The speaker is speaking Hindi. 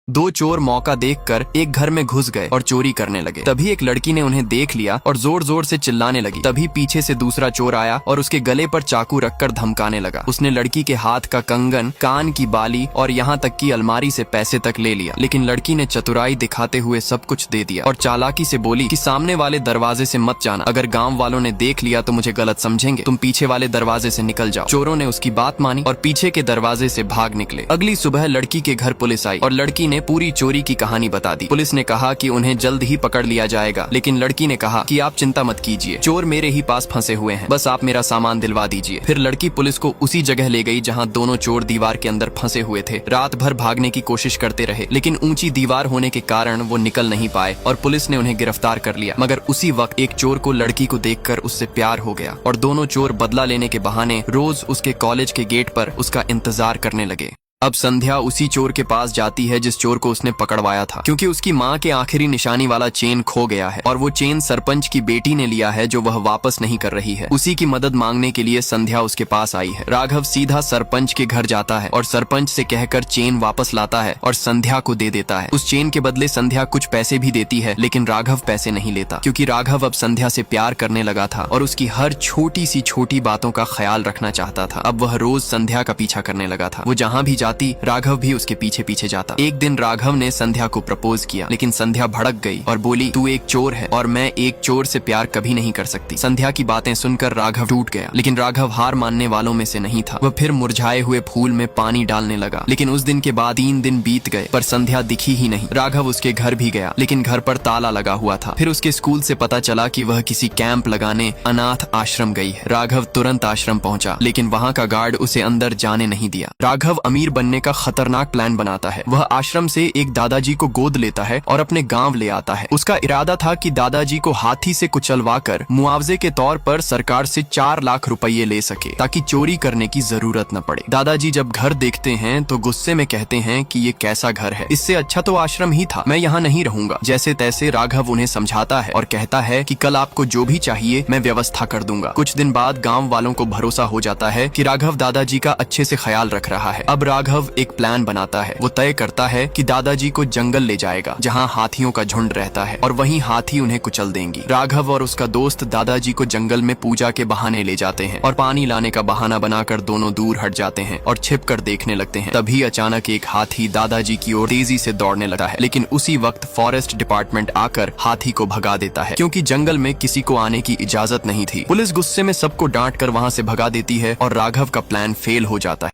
दो चोर मौका देखकर एक घर में घुस गए और चोरी करने लगे। तभी एक लड़की ने उन्हें देख लिया और जोर जोर से चिल्लाने लगी। तभी पीछे से दूसरा चोर आया और उसके गले पर चाकू रखकर धमकाने लगा। उसने लड़की के हाथ का कंगन, कान की बाली और यहाँ तक कि अलमारी से पैसे तक ले लिया। लेकिन लड़की ने चतुराई दिखाते हुए सब कुछ दे दिया और चालाकी से बोली कि सामने वाले दरवाजे से मत जाना, अगर गाँव वालों ने देख लिया तो मुझे गलत समझेंगे, तुम पीछे वाले दरवाजे से निकल जाओ। चोरों ने उसकी बात मानी और पीछे के दरवाजे से भाग निकले। अगली सुबह लड़की के घर पुलिस आई और लड़की ने पूरी चोरी की कहानी बता दी। पुलिस ने कहा कि उन्हें जल्द ही पकड़ लिया जाएगा, लेकिन लड़की ने कहा कि आप चिंता मत कीजिए, चोर मेरे ही पास फंसे हुए हैं, बस आप मेरा सामान दिलवा दीजिए। फिर लड़की पुलिस को उसी जगह ले गई जहां दोनों चोर दीवार के अंदर फंसे हुए थे। रात भर भागने की कोशिश करते रहे, लेकिन ऊंची दीवार होने के कारण वो निकल नहीं पाए और पुलिस ने उन्हें गिरफ्तार कर लिया। मगर उसी वक्त एक चोर को लड़की को देखकर उससे प्यार हो गया और दोनों चोर बदला लेने के बहाने रोज उसके कॉलेज के गेट पर उसका इंतजार करने लगे। अब संध्या उसी चोर के पास जाती है जिस चोर को उसने पकड़वाया था, क्योंकि उसकी माँ के आखिरी निशानी वाला चेन खो गया है और वो चेन सरपंच की बेटी ने लिया है जो वह वापस नहीं कर रही है। उसी की मदद मांगने के लिए संध्या उसके पास आई है। राघव सीधा सरपंच के घर जाता है और सरपंच से कहकर चेन वापस लाता है और संध्या को दे देता है। उस चेन के बदले संध्या कुछ पैसे भी देती है, लेकिन राघव पैसे नहीं लेता, क्योंकि राघव अब संध्या से प्यार करने लगा था और उसकी हर छोटी सी छोटी बातों का ख्याल रखना चाहता था। अब वह रोज संध्या का पीछा करने लगा था। वो जहाँ भी राघव भी उसके पीछे पीछे जाता। एक दिन राघव ने संध्या को प्रपोज किया, लेकिन संध्या भड़क गई और बोली, तू एक चोर है और मैं एक चोर से प्यार कभी नहीं कर सकती। संध्या की बातें सुनकर राघव टूट गया, लेकिन राघव हार मानने वालों में से नहीं था। वह फिर मुरझाए हुए फूल में पानी डालने लगा। लेकिन उस दिन के बाद 3 दिन बीत गए पर संध्या दिखी ही नहीं। राघव उसके घर भी गया, लेकिन घर पर ताला लगा हुआ था। फिर उसके स्कूल से पता चला कि वह किसी कैंप लगाने अनाथ आश्रम गई है। राघव तुरंत आश्रम पहुंचा, लेकिन वहाँ का गार्ड उसे अंदर जाने नहीं दिया। राघव अमीर बनने का खतरनाक प्लान बनाता है। वह आश्रम से एक दादाजी को गोद लेता है और अपने गांव ले आता है। उसका इरादा था कि दादाजी को हाथी से कुचलवाकर मुआवजे के तौर पर सरकार से 4 लाख रुपये ले सके, ताकि चोरी करने की जरूरत न पड़े। दादाजी जब घर देखते हैं तो गुस्से में कहते हैं कि ये कैसा घर है, इससे अच्छा तो आश्रम ही था, मैं यहाँ नहीं रहूंगा। जैसे तैसे राघव उन्हें समझाता है और कहता है कि कल आपको जो भी चाहिए मैं व्यवस्था कर दूंगा। कुछ दिन बाद गाँव वालों को भरोसा हो जाता है कि राघव दादाजी का अच्छे से ख्याल रख रहा है। अब राघव एक प्लान बनाता है। वो तय करता है कि दादाजी को जंगल ले जाएगा जहाँ हाथियों का झुंड रहता है और वहीं हाथी उन्हें कुचल देंगी। राघव और उसका दोस्त दादाजी को जंगल में पूजा के बहाने ले जाते हैं और पानी लाने का बहाना बनाकर दोनों दूर हट जाते हैं और छिपकर देखने लगते हैं। तभी अचानक एक हाथी दादाजी की ओर तेजी से दौड़ने लगता है, लेकिन उसी वक्त फॉरेस्ट डिपार्टमेंट आकर हाथी को भगा देता है, क्योंकि जंगल में किसी को आने की इजाजत नहीं थी। पुलिस गुस्से में सबको डांट कर वहाँ से भगा देती है और राघव का प्लान फेल हो जाता है।